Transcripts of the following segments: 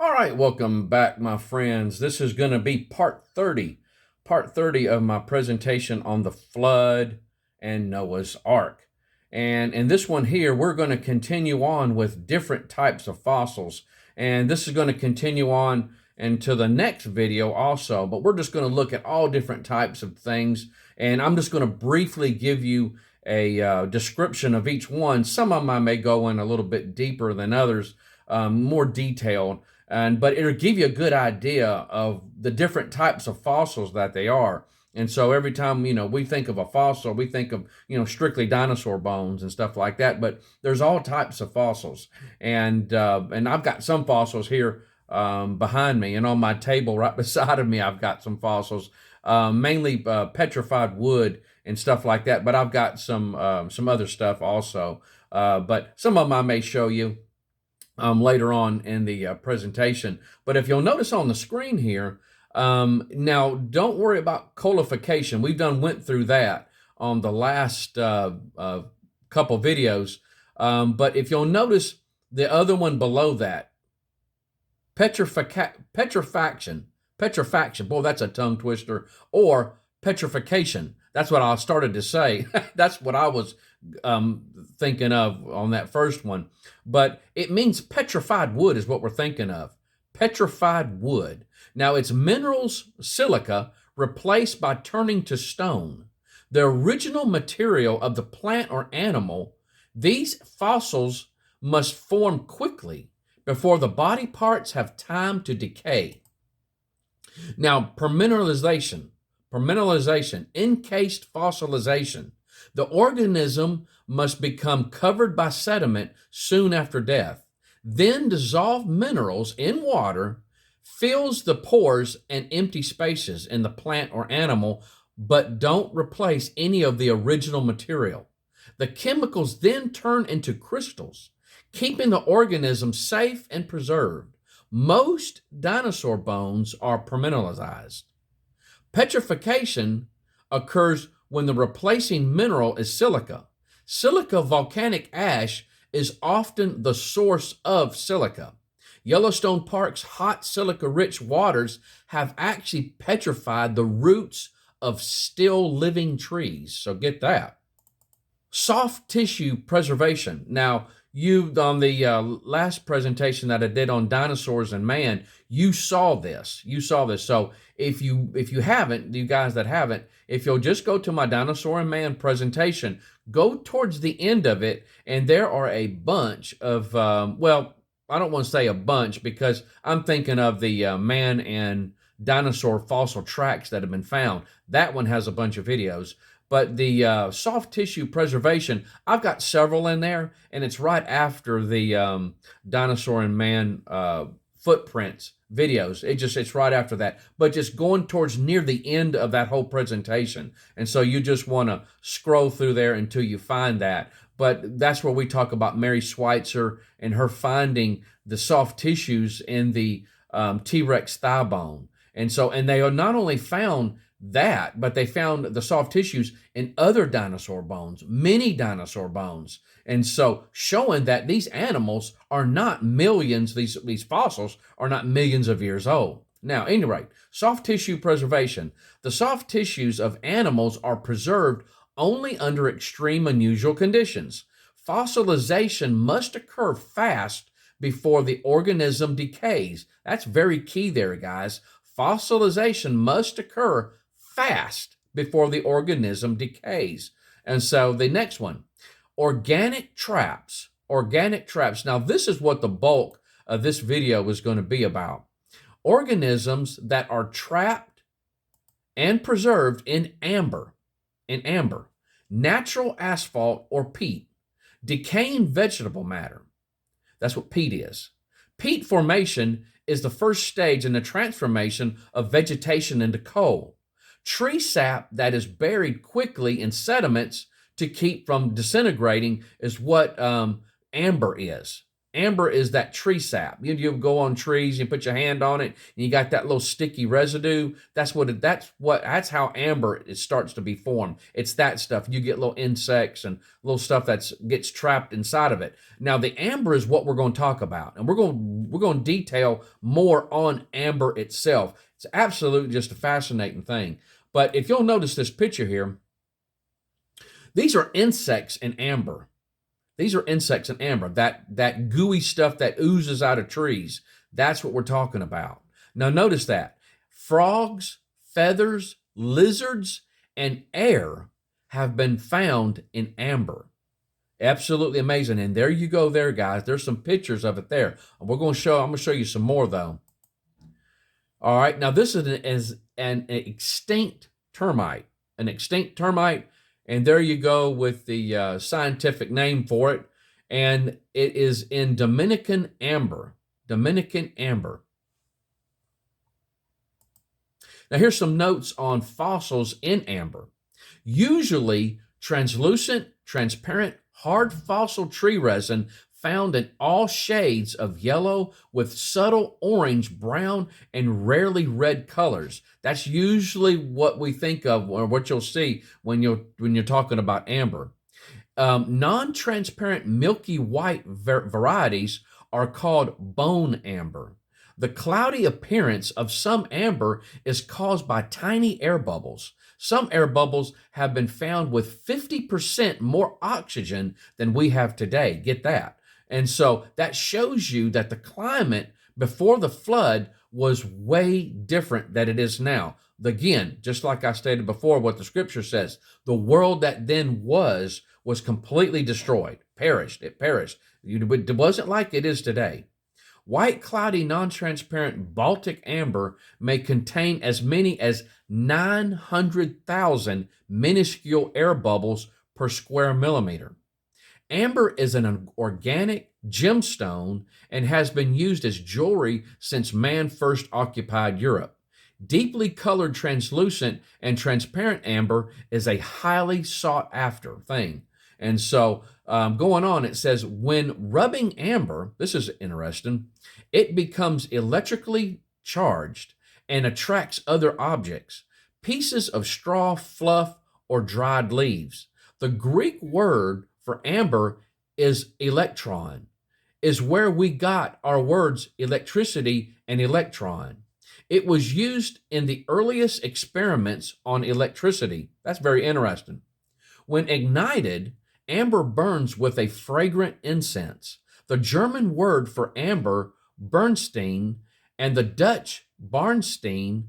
All right, welcome back, my friends. This is going to be part 30 of my presentation on the flood and Noah's Ark. And in this one here, we're going to continue on with different types of fossils. And this is going to continue on into the next video also, but we're just going to look at all different types of things. And I'm just going to briefly give you a description of each one. Some of them I may go in a little bit deeper than others, more detailed. But it'll give you a good idea of the different types of fossils that they are. And so every time, we think of a fossil, we think of, strictly dinosaur bones and stuff like that. But there's all types of fossils. And I've got some fossils here behind me. And on my table right beside of me, I've got some fossils, mainly petrified wood and stuff like that. But I've got some other stuff also. But some of them I may show you later on in the presentation. But if you'll notice on the screen here, now don't worry about coalification. Went through that on the last couple videos. But if you'll notice the other one below that, petrifaction, boy, that's a tongue twister, or petrification. That's what I started to say. That's what I was thinking of on that first one. But it means petrified wood is what we're thinking of. Petrified wood. Now it's minerals, silica, replaced by turning to stone. The original material of the plant or animal, these fossils must form quickly before the body parts have time to decay. Now, permineralization, encased fossilization. The organism must become covered by sediment soon after death. Then dissolved minerals in water fills the pores and empty spaces in the plant or animal, but don't replace any of the original material. The chemicals then turn into crystals, keeping the organism safe and preserved. Most dinosaur bones are permineralized. Petrification occurs when the replacing mineral is silica. Silica volcanic ash is often the source of silica. Yellowstone Park's hot silica-rich waters have actually petrified the roots of still living trees. So get that. Soft tissue preservation. Now, on the last presentation that I did on dinosaurs and man, you saw this. So if you haven't, you guys that haven't, if you'll just go to my dinosaur and man presentation, go towards the end of it, and there are a bunch of I don't want to say a bunch because I'm thinking of the man and dinosaur fossil tracks that have been found. That one has a bunch of videos. But the soft tissue preservation, I've got several in there, and it's right after the dinosaur and man footprints videos. It's right after that, but just going towards near the end of that whole presentation. And so you just want to scroll through there until you find that. But that's where we talk about Mary Schweitzer and her finding the soft tissues in the T-Rex thigh bone. And they are not only found that, but they found the soft tissues in other dinosaur bones, many dinosaur bones. And so showing that these animals are not millions, these fossils are not millions of years old. Now, at any rate, soft tissue preservation. The soft tissues of animals are preserved only under extreme unusual conditions. Fossilization must occur fast before the organism decays. That's very key there, guys. Fossilization must occur fast before the organism decays. And so the next one, organic traps. Now, this is what the bulk of this video is going to be about. Organisms that are trapped and preserved in amber, natural asphalt or peat, decaying vegetable matter. That's what peat is. Peat formation is the first stage in the transformation of vegetation into coal. Tree sap that is buried quickly in sediments to keep from disintegrating is what amber is. Amber is that tree sap. You go on trees, you put your hand on it, and you got that little sticky residue. That's how amber it starts to be formed. It's that stuff. You get little insects and little stuff that gets trapped inside of it. Now the amber is what we're going to talk about, and we're going to detail more on amber itself. It's absolutely just a fascinating thing. But if you'll notice this picture here, these are insects in amber. These are insects in amber, that gooey stuff that oozes out of trees. That's what we're talking about. Now notice that. Frogs, feathers, lizards, and air have been found in amber. Absolutely amazing. And there you go there, guys. There's some pictures of it there. I'm going to show you some more, though. All right. Now this is an extinct termite. An extinct termite. And there you go with the scientific name for it. And it is in Dominican amber. Dominican amber. Now here's some notes on fossils in amber. Usually translucent, transparent, hard fossil tree resin found in all shades of yellow with subtle orange, brown, and rarely red colors. That's usually what we think of, or what you'll see when you're talking about amber. Non-transparent milky white varieties are called bone amber. The cloudy appearance of some amber is caused by tiny air bubbles. Some air bubbles have been found with 50% more oxygen than we have today. Get that. And so that shows you that the climate before the flood was way different than it is now. Again, just like I stated before, what the scripture says, the world that then was completely destroyed, perished. It perished. It wasn't like it is today. White, cloudy, non-transparent Baltic amber may contain as many as 900,000 minuscule air bubbles per square millimeter. Amber is an organic gemstone and has been used as jewelry since man first occupied Europe. Deeply colored translucent and transparent amber is a highly sought after thing. And so going on, it says, when rubbing amber, this is interesting, it becomes electrically charged and attracts other objects, pieces of straw, fluff, or dried leaves. The Greek word for amber is electron, is where we got our words electricity and electron. It was used in the earliest experiments on electricity. That's very interesting. When ignited, amber burns with a fragrant incense. The German word for amber, Bernstein, and the Dutch Barnstein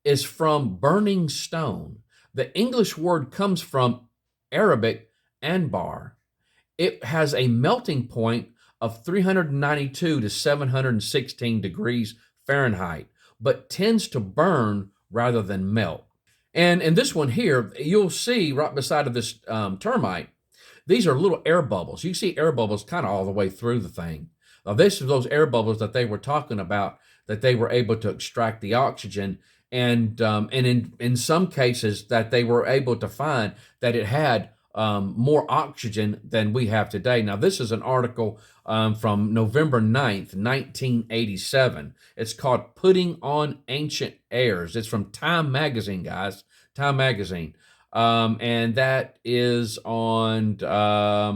is from burning stone. The English word comes from Arabic anbar. It has a melting point of 392 to 716 degrees Fahrenheit, but tends to burn rather than melt. And in this one here, you'll see right beside of this termite, these are little air bubbles. You see air bubbles kind of all the way through the thing. This is those air bubbles that they were talking about, that they were able to extract the oxygen, and in some cases that they were able to find that it had more oxygen than we have today. Now, this is an article from November 9th, 1987. It's called Putting on Ancient Airs. It's from Time Magazine, guys. Time Magazine. And that is on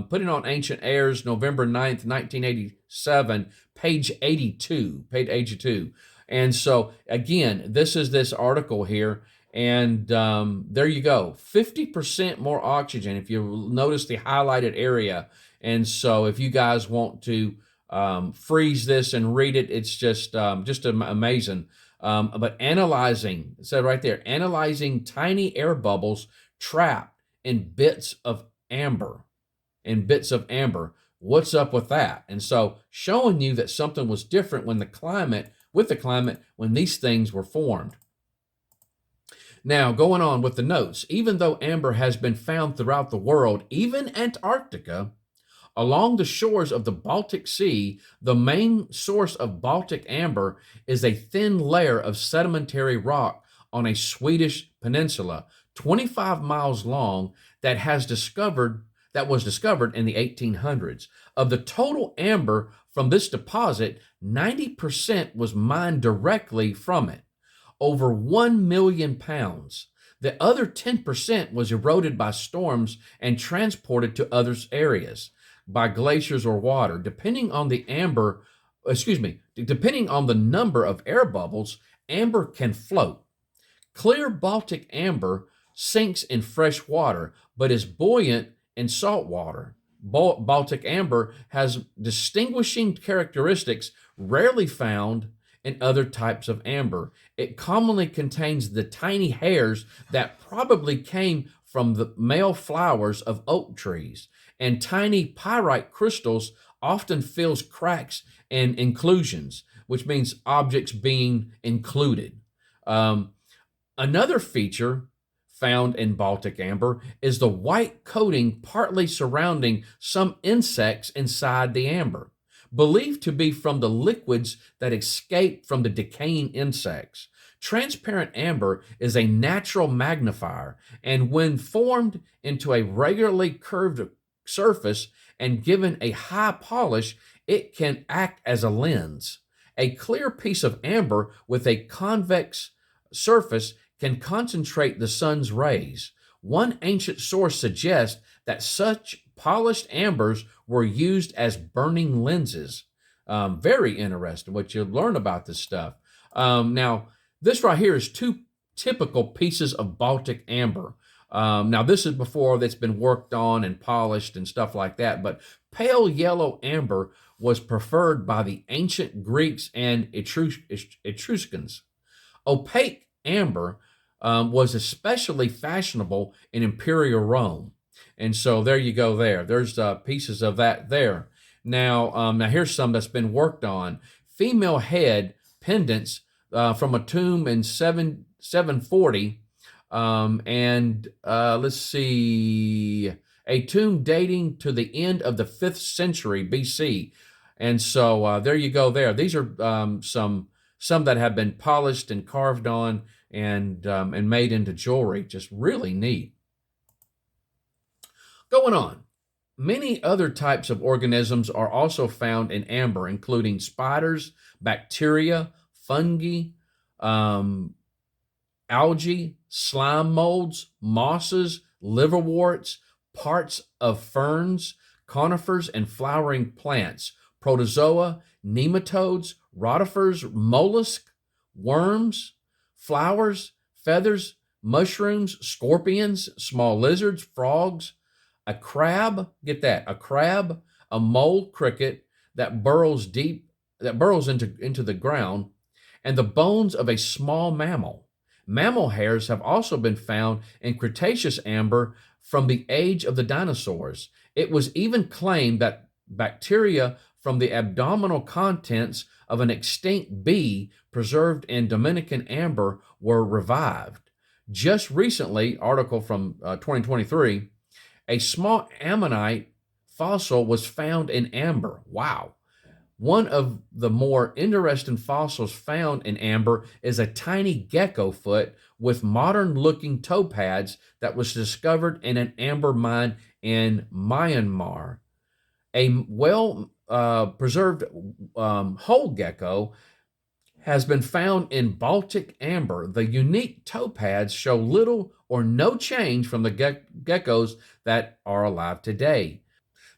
Putting on Ancient Airs, November 9th, 1987, page 82. Page 82. And so, again, this is this article here. And there you go, 50% more oxygen if you notice the highlighted area. And so if you guys want to freeze this and read it, it's just amazing. But analyzing, it said right there, analyzing tiny air bubbles trapped in bits of amber. What's up with that? And so showing you that something was different when when these things were formed. Now, going on with the notes, even though amber has been found throughout the world, even Antarctica, along the shores of the Baltic Sea, the main source of Baltic amber is a thin layer of sedimentary rock on a Swedish peninsula, 25 miles long, that that was discovered in the 1800s. Of the total amber from this deposit, 90% was mined directly from it, over 1 million pounds. The other 10% was eroded by storms and transported to other areas by glaciers or water. Depending on the number of air bubbles, amber can float. Clear Baltic amber sinks in fresh water, but is buoyant in salt water. Baltic amber has distinguishing characteristics rarely found in other types of amber. It commonly contains the tiny hairs that probably came from the male flowers of oak trees, and tiny pyrite crystals often fills cracks and inclusions, which means objects being included. Another feature found in Baltic amber is the white coating partly surrounding some insects inside the amber, believed to be from the liquids that escape from the decaying insects. Transparent amber is a natural magnifier, and when formed into a regularly curved surface and given a high polish, it can act as a lens. A clear piece of amber with a convex surface can concentrate the sun's rays. One ancient source suggests that such polished ambers were used as burning lenses. Very interesting what you learn about this stuff. Now, this right here is two typical pieces of Baltic amber. Now, this is before that's been worked on and polished and stuff like that, but pale yellow amber was preferred by the ancient Greeks and Etruscans. Opaque amber was especially fashionable in Imperial Rome. And so there you go there. There's pieces of that there. Now here's some that's been worked on. Female head pendants from a tomb in 740. Let's see, a tomb dating to the end of the 5th century BC. And so there you go there. These are some that have been polished and carved on and made into jewelry. Just really neat. Going on, many other types of organisms are also found in amber, including spiders, bacteria, fungi, algae, slime molds, mosses, liverworts, parts of ferns, conifers, and flowering plants, protozoa, nematodes, rotifers, mollusks, worms, flowers, feathers, mushrooms, scorpions, small lizards, frogs, a crab, get that, a crab, a mole cricket that burrows into the ground, and the bones of a small mammal. Mammal hairs have also been found in Cretaceous amber from the age of the dinosaurs. It was even claimed that bacteria from the abdominal contents of an extinct bee preserved in Dominican amber were revived. Just recently, article from 2023, a small ammonite fossil was found in amber. Wow. One of the more interesting fossils found in amber is a tiny gecko foot with modern-looking toe pads that was discovered in an amber mine in Myanmar. A well-preserved whole gecko has been found in Baltic amber. The unique toe pads show little or no change from the geckos that are alive today.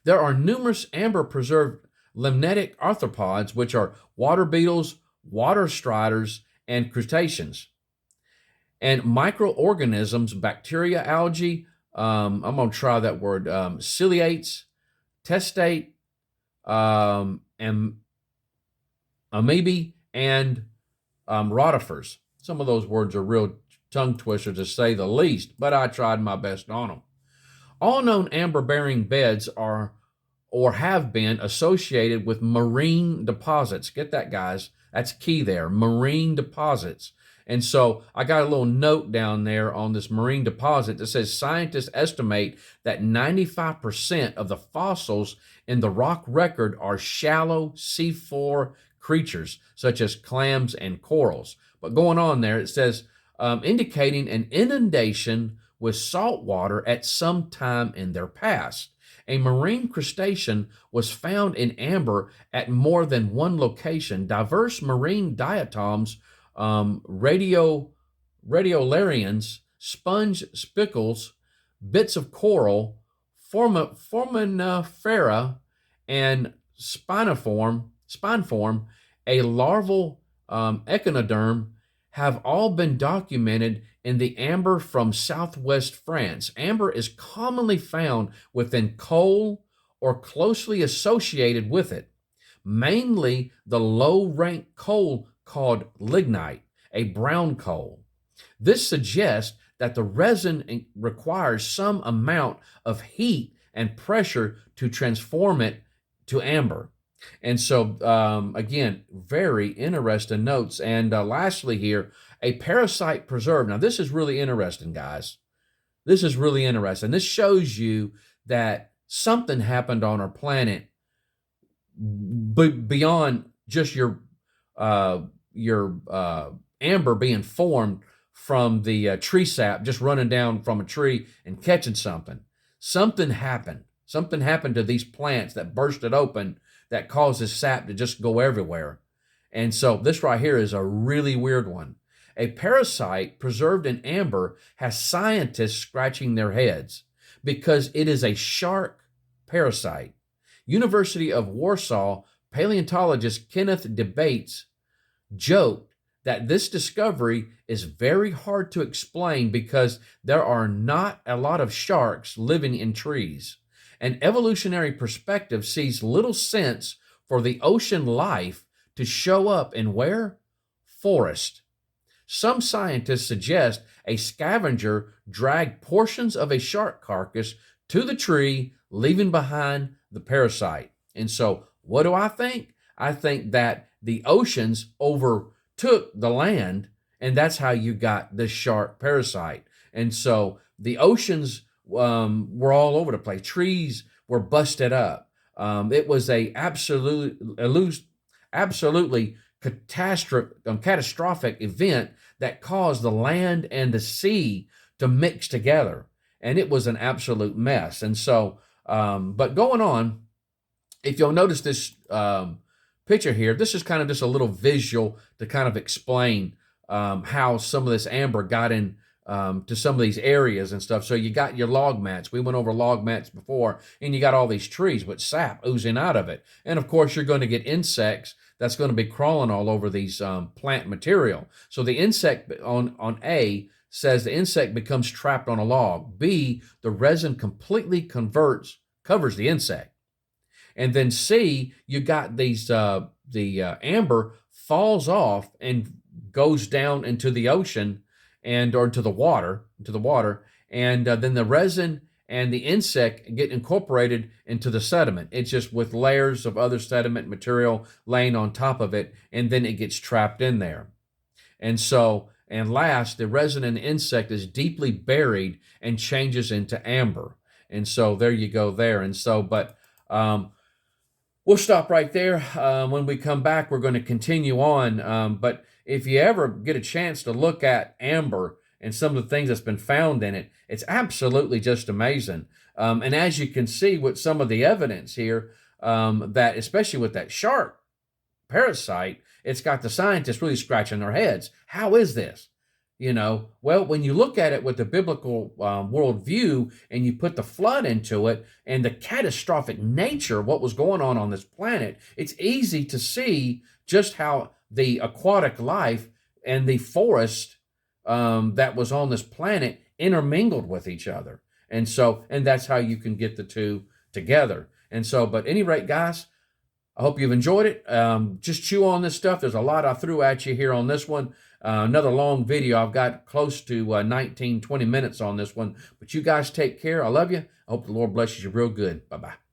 There are numerous amber-preserved limnetic arthropods, which are water beetles, water striders, and crustaceans. And microorganisms, bacteria, algae, I'm going to try that word, ciliates, testate, and amoebae, and rotifers. Some of those words are real tongue twisters to say the least, but I tried my best on them. All known amber-bearing beds are or have been associated with marine deposits. Get that, guys. That's key there, marine deposits. And so I got a little note down there on this marine deposit that says scientists estimate that 95% of the fossils in the rock record are shallow seafloor creatures, such as clams and corals. But going on there, it says indicating an inundation with salt water at some time in their past. A marine crustacean was found in amber at more than one location. Diverse marine diatoms, radiolarians, sponge spicules, bits of coral, foraminifera, and spineform, a larval echinoderm, have all been documented in the amber from southwest France. Amber is commonly found within coal or closely associated with it, mainly the low-ranked coal called lignite, a brown coal. This suggests that the resin requires some amount of heat and pressure to transform it to amber. And so, again, very interesting notes. And lastly here, a parasite preserved. Now, this is really interesting, guys. This is really interesting. This shows you that something happened on our planet beyond just your amber being formed from the tree sap just running down from a tree and catching something. Something happened. Something happened to these plants that bursted open that causes sap to just go everywhere. And so this right here is a really weird one. A parasite preserved in amber has scientists scratching their heads because it is a shark parasite. University of Warsaw paleontologist Kenneth Debates joked that this discovery is very hard to explain because there are not a lot of sharks living in trees. An evolutionary perspective sees little sense for the ocean life to show up in where? Forest. Some scientists suggest a scavenger dragged portions of a shark carcass to the tree, leaving behind the parasite. And so, what do I think? I think that the oceans overtook the land, and that's how you got this shark parasite. And so, the oceans were all over the place. Trees were busted up. It was a absolutely catastrophic event that caused the land and the sea to mix together. And it was an absolute mess. And so, but going on, if you'll notice this picture here, this is kind of just a little visual to kind of explain how some of this amber got in to some of these areas and stuff. So you got your log mats. We went over log mats before, and you got all these trees with sap oozing out of it. And of course, you're going to get insects that's going to be crawling all over these plant material. So the insect on A says the insect becomes trapped on a log. B, the resin completely covers the insect. And then C, you got these the amber falls off and goes down into the ocean or into the water, and then the resin and the insect get incorporated into the sediment. It's just with layers of other sediment material laying on top of it, and then it gets trapped in there. And so, and last, the resin and the insect is deeply buried and changes into amber. And so there you go there. And so, but we'll stop right there. When we come back, we're going to continue on. But if you ever get a chance to look at amber and some of the things that's been found in it, it's absolutely just amazing. And as you can see with some of the evidence here, that especially with that shark parasite, it's got the scientists really scratching their heads. How is this? You know, well, when you look at it with the biblical worldview and you put the flood into it and the catastrophic nature of what was going on this planet, it's easy to see just how the aquatic life and the forest that was on this planet intermingled with each other. And so, and that's how you can get the two together. And so, but at any rate, guys, I hope you've enjoyed it. Just chew on this stuff. There's a lot I threw at you here on this one. Another long video. I've got close to 19, 20 minutes on this one. But you guys take care. I love you. I hope the Lord blesses you real good. Bye-bye.